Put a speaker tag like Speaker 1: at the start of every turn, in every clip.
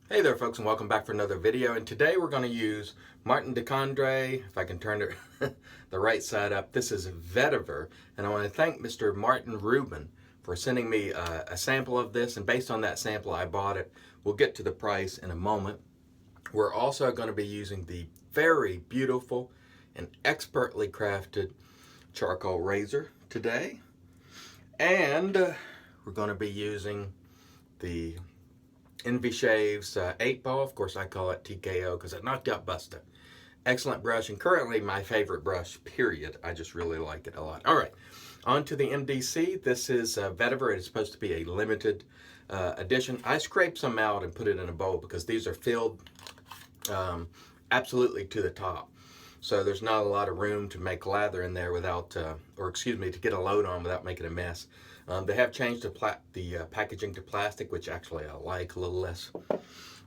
Speaker 1: Hey there folks, and welcome back for another video. And today we're going to use Martin de Candre, if I can turn it the right side up. This is Vetiver, and I want to thank Mr. Martin Rubin for sending me a sample of this, and based on that sample I bought it. We'll get to the price in a moment. We're also going to be using the very beautiful and expertly crafted charcoal razor today, and we're going to be using the Envy Shaves 8 ball. Of course, I call it TKO because it knocked out Busta. Excellent brush, and currently my favorite brush, period. I just really like it a lot. All right, on to the MDC. This is Vetiver. It is supposed to be a limited edition. I scraped some out and put it in a bowl because these are filled absolutely to the top. So there's not a lot of room to make lather in there without, to get a load on without making a mess. They have changed the packaging to plastic, which actually I like, a little less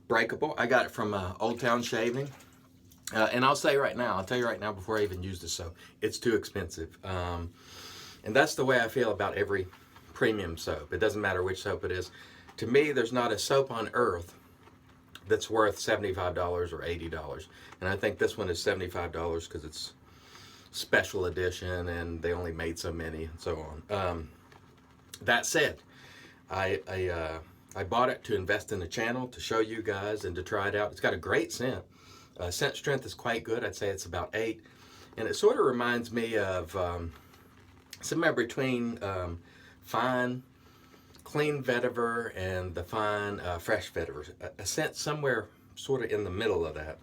Speaker 1: breakable. I got it from Old Town Shaving. And I'll tell you right now, before I even use the soap, it's too expensive. And that's the way I feel about every premium soap. It doesn't matter which soap it is. To me, there's not a soap on earth that's worth $75 or $80. And I think this one is $75 because it's special edition and they only made so many and so on. That said, I bought it to invest in the channel, to show you guys and to try it out. It's got a great scent. Scent strength is quite good. I'd say it's about 8. And it sort of reminds me of somewhere between fine, clean vetiver and the fine, fresh vetiver. A scent somewhere sort of in the middle of that.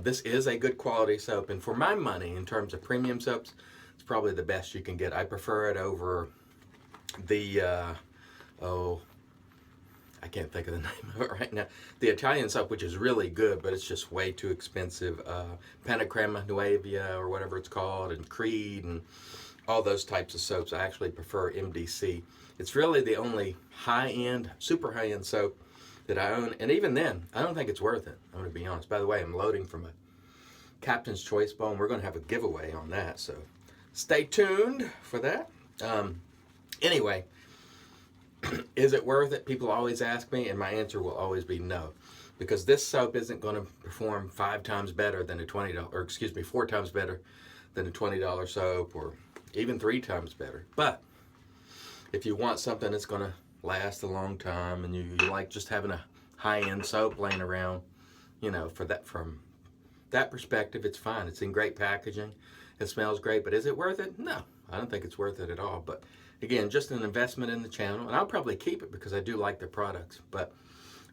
Speaker 1: This is a good quality soap. And for my money, in terms of premium soaps, it's probably the best you can get. I prefer it over the I can't think of the name of it right now. The Italian soap, which is really good, but it's just way too expensive. Panacrema Nueva or whatever it's called, and Creed, and all those types of soaps. I actually prefer MDC. It's really the only high-end, super high-end soap that I own, and even then, I don't think it's worth it. I'm going to be honest. By the way, I'm loading from a Captain's Choice bowl, and we're going to have a giveaway on that, so stay tuned for that. Anyway, is it worth it? People always ask me, and my answer will always be no. Because this soap isn't going to perform 5 times better than a $20, or excuse me, 4 times better than a $20 soap, or even 3 times better. But if you want something that's going to last a long time, and you like just having a high-end soap laying around, you know, from that perspective, it's fine. It's in great packaging. It smells great, but is it worth it? No, I don't think it's worth it at all. But again, just an investment in the channel, and I'll probably keep it because I do like their products. But,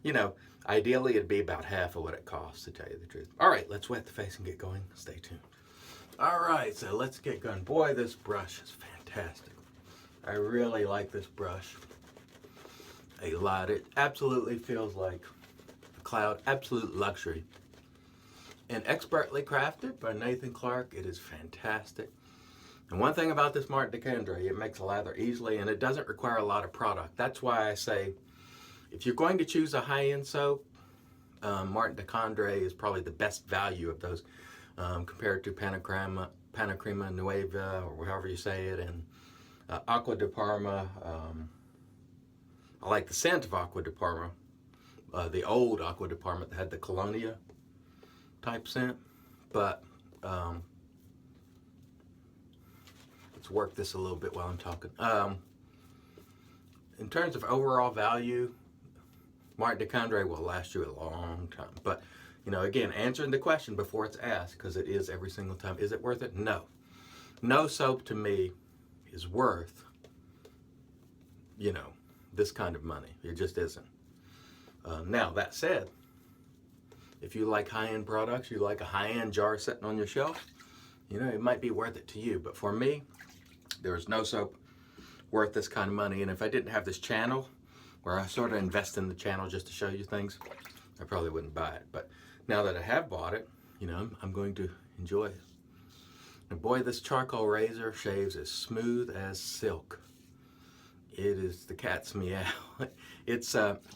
Speaker 1: you know, ideally it'd be about half of what it costs, to tell you the truth. All right, let's wet the face and get going. Stay tuned. All right, so let's get going. Boy, this brush is fantastic. I really like this brush a lot. It absolutely feels like a cloud, absolute luxury. And expertly crafted by Nathan Clark. It is fantastic. And one thing about this Martin de Candre, it makes lather easily, and it doesn't require a lot of product. That's why I say, if you're going to choose a high-end soap, Martin de Candre is probably the best value of those, compared to Panacrema Nueva, or however you say it, and Acqua di Parma. I like the scent of Acqua di Parma, the old Acqua di Parma that had the Colonia type scent, but let's work this a little bit while I'm talking. In terms of overall value, Martin de Candre will last you a long time. But, you know, again, answering the question before it's asked, because it is every single time, is it worth it? No. No soap to me is worth, you know, this kind of money. It just isn't. Now, that said, if you like high-end products, you like a high-end jar sitting on your shelf, you know, it might be worth it to you. But for me, there is no soap worth this kind of money. And if I didn't have this channel, where I sort of invest in the channel just to show you things, I probably wouldn't buy it. But now that I have bought it, you know, I'm going to enjoy it. And boy, this charcoal razor shaves as smooth as silk. It is the cat's meow. It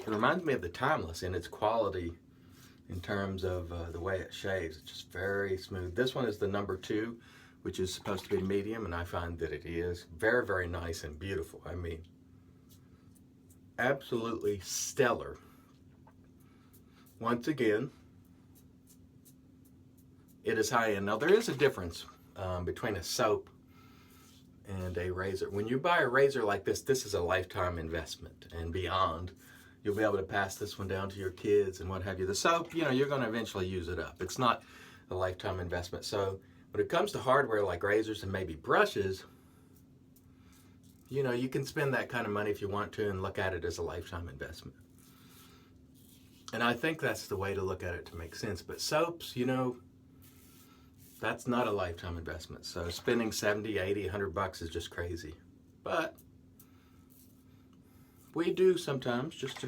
Speaker 1: reminds me of the Timeless in its quality in terms of the way it shaves. It's just very smooth. This one is the number 2, which is supposed to be medium, and I find that it is very, very nice and beautiful. I mean, absolutely stellar once again, it is high-end. Now, there is a difference between a soap and a razor. When you buy a razor like this is a lifetime investment and beyond. You'll be able to pass this one down to your kids and what have you. The soap, you know, you're going to eventually use it up. It's not a lifetime investment. So when it comes to hardware like razors and maybe brushes, you know, you can spend that kind of money if you want to and look at it as a lifetime investment. And I think that's the way to look at it to make sense. But soaps, you know, that's not a lifetime investment. So spending 70, 80, 100 bucks is just crazy. But we do sometimes just to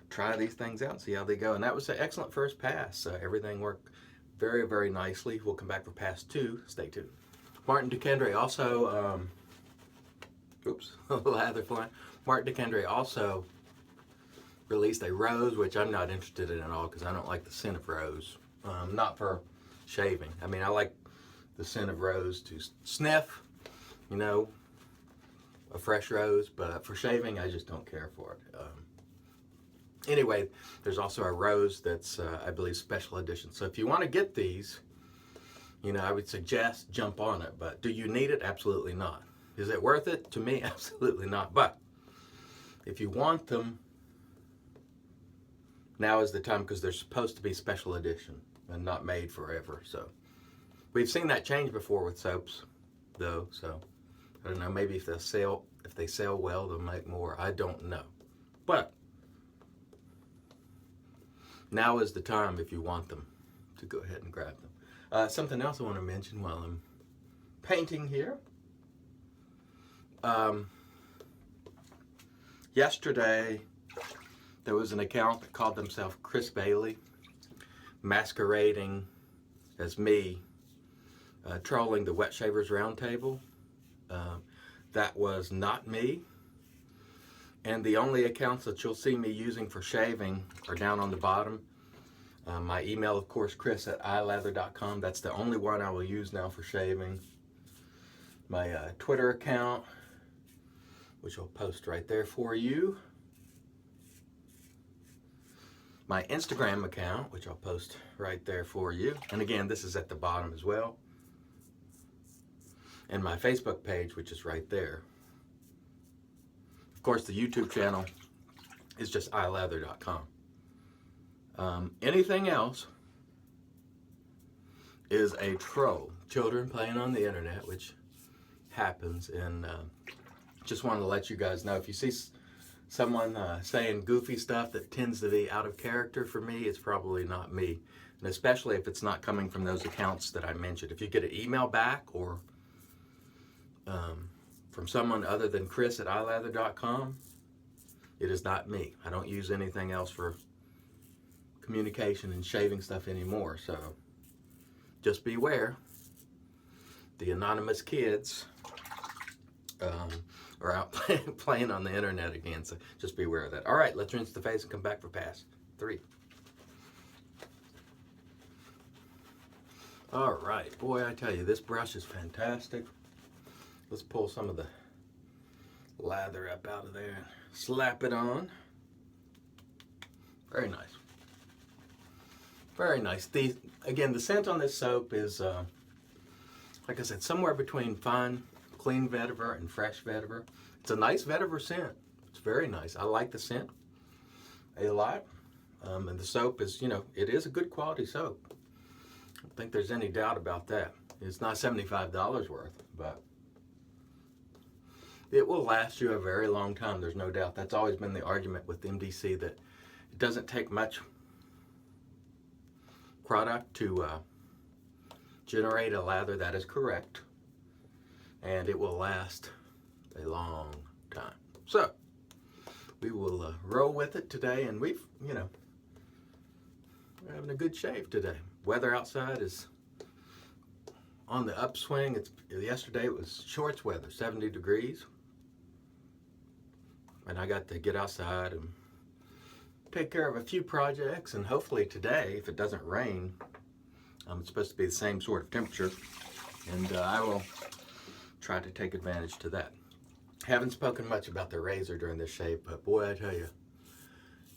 Speaker 1: try these things out and see how they go. And that was an excellent first pass. Everything worked very, very nicely. We'll come back for pass 2. Stay tuned. Martin DeCandre also, lather flying. Martin DeCandre also released a rose, which I'm not interested in at all because I don't like the scent of rose. Not for shaving. I mean, I like the scent of rose to sniff, you know, a fresh rose, but for shaving, I just don't care for it. Anyway, there's also a rose that's, I believe, special edition. So if you want to get these, you know, I would suggest jump on it. But do you need it? Absolutely not. Is it worth it? To me, absolutely not. But if you want them, now is the time because they're supposed to be special edition and not made forever. So we've seen that change before with soaps, though. So I don't know. Maybe if they sell well, they'll make more. I don't know. But now is the time if you want them to go ahead and grab them. Something else I want to mention while I'm painting here. Yesterday, there was an account that called themselves Chris Bailey, masquerading as me, trolling the Wet Shavers Roundtable. That was not me. And the only accounts that you'll see me using for shaving are down on the bottom. My email, of course, chris@ilather.com. That's the only one I will use now for shaving. My Twitter account, which I'll post right there for you. My Instagram account, which I'll post right there for you. And again, this is at the bottom as well. And my Facebook page, which is right there. Of course, the YouTube channel is just ilather.com. Anything else is a troll. Children playing on the internet, which happens. And just wanted to let you guys know, if you see someone saying goofy stuff that tends to be out of character for me, it's probably not me. And especially if it's not coming from those accounts that I mentioned. If you get an email back or from someone other than chris@ilather.com, it is not me. I don't use anything else for communication and shaving stuff anymore. So just beware. The anonymous kids are out playing on the internet again. So just beware of that. All right, let's rinse the face and come back for pass 3. All right, boy, I tell you, this brush is fantastic. Let's pull some of the lather up out of there and slap it on. Very nice. Very nice. Again, the scent on this soap is, like I said, somewhere between fine, clean vetiver and fresh vetiver. It's a nice vetiver scent. It's very nice. I like the scent a lot. And the soap is, you know, it is a good quality soap. I don't think there's any doubt about that. It's not $75 worth, but it will last you a very long time. There's no doubt. That's always been the argument with MDC, that it doesn't take much product to generate a lather that is correct, and it will last a long time. So we will roll with it today, and we're having a good shave today. Weather outside is on the upswing. Yesterday it was shorts weather, 70 degrees. And I got to get outside and take care of a few projects, and hopefully today, if it doesn't rain, it's supposed to be the same sort of temperature, and I will try to take advantage to that. Haven't spoken much about the razor during this shave, but boy, I tell you,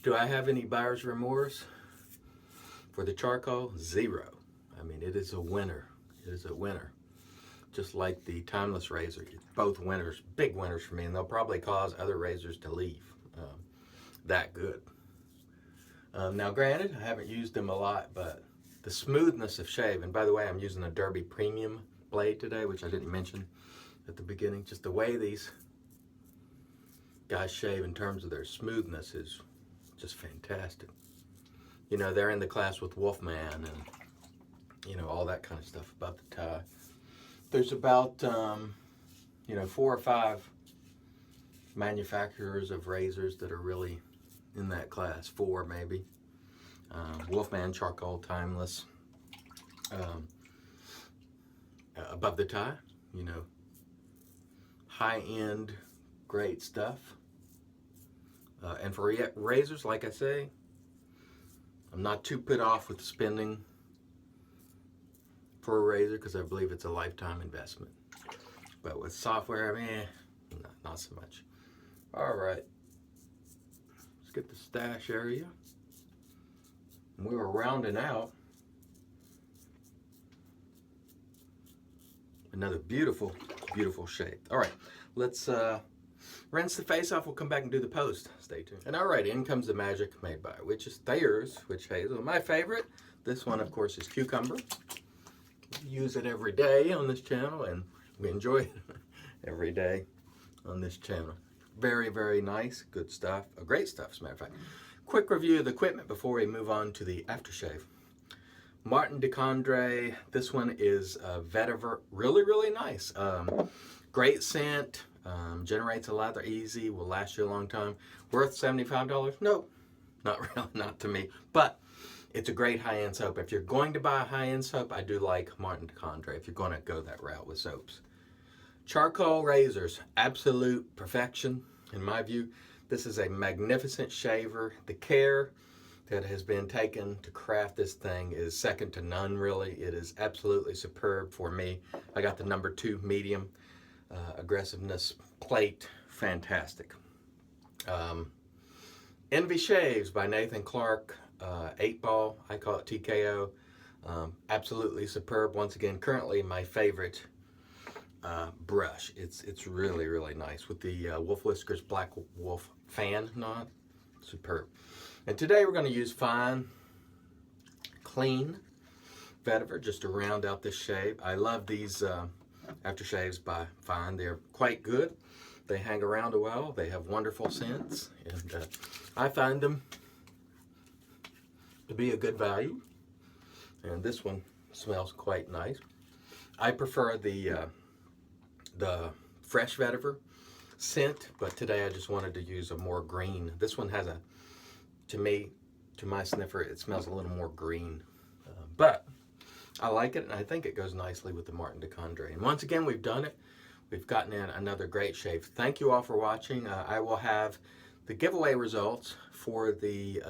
Speaker 1: do I have any buyer's remorse? For the charcoal, 0. I mean, it is a winner. It is a winner. Just like the timeless razor, both winners, big winners for me, and they'll probably cause other razors to leave. That good. Now, granted, I haven't used them a lot, but the smoothness of shave, and by the way, I'm using a Derby Premium blade today, which I didn't mention at the beginning. Just the way these guys shave in terms of their smoothness is just fantastic. You know, they're in the class with Wolfman and, you know, all that kind of stuff above the tie. There's about, you know, 4 or 5 manufacturers of razors that are really in that class. 4 maybe. Wolfman, charcoal, timeless. Above the tie, you know, high-end, great stuff. And for razors, like I say, I'm not too put off with spending for a razor because I believe it's a lifetime investment. But with software, I mean, not so much. All right, let's get the stash area. And we were rounding out another beautiful, beautiful shave. All right, let's rinse the face off. We'll come back and do the post. Stay tuned. And all right, in comes the magic made by Vetiver, which hazel. My favorite. This one, of course, is cucumber. Use it every day on this channel, and we enjoy it every day on this channel. Very, very nice, good stuff. Great stuff, as a matter of fact. Quick review of the equipment before we move on to the aftershave. Martin de Candre. This one is Vetiver. Really, really nice. Great scent. Generates a lather easy. Will last you a long time. Worth $75? No, not really, not to me. But it's a great high-end soap. If you're going to buy a high-end soap, I do like Martin de Candre if you're going to go that route with soaps. Charcoal razors, absolute perfection in my view. This is a magnificent shaver. The care that has been taken to craft this thing is second to none, really. It is absolutely superb for me. I got the number 2 medium aggressiveness plate. Fantastic. Envy Shaves by Nathan Clark. 8-ball, I call it TKO. Absolutely superb. Once again, currently my favorite brush. It's really, really nice with the Wolf Whiskers Black Wolf fan knot. Superb. And today we're going to use fine, clean Vetiver just to round out this shave. I love these aftershaves by Fine. They're quite good. They hang around a while. They have wonderful scents, and I find them to be a good value. And this one smells quite nice. I prefer the fresh Vetiver scent, but today I just wanted to use a more green. This one has a, to me, to my sniffer, it smells a little more green. But I like it, and I think it goes nicely with the Martin de Candre. And once again, we've done it. We've gotten in another great shave. Thank you all for watching. I will have the giveaway results for the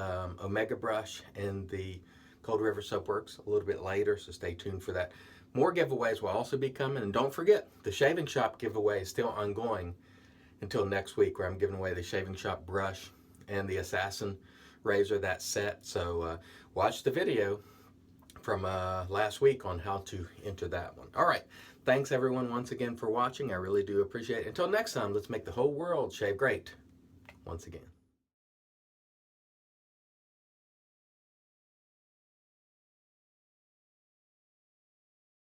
Speaker 1: Omega brush and the Cold River Soapworks a little bit later, so stay tuned for that. More giveaways will also be coming, and don't forget, the Shaving Shop giveaway is still ongoing until next week, where I'm giving away the Shaving Shop brush and the Assassin razor, that set. So watch the video from last week on how to enter that one. All right, thanks everyone once again for watching. I really do appreciate it. Until next time, let's make the whole world shave great once again.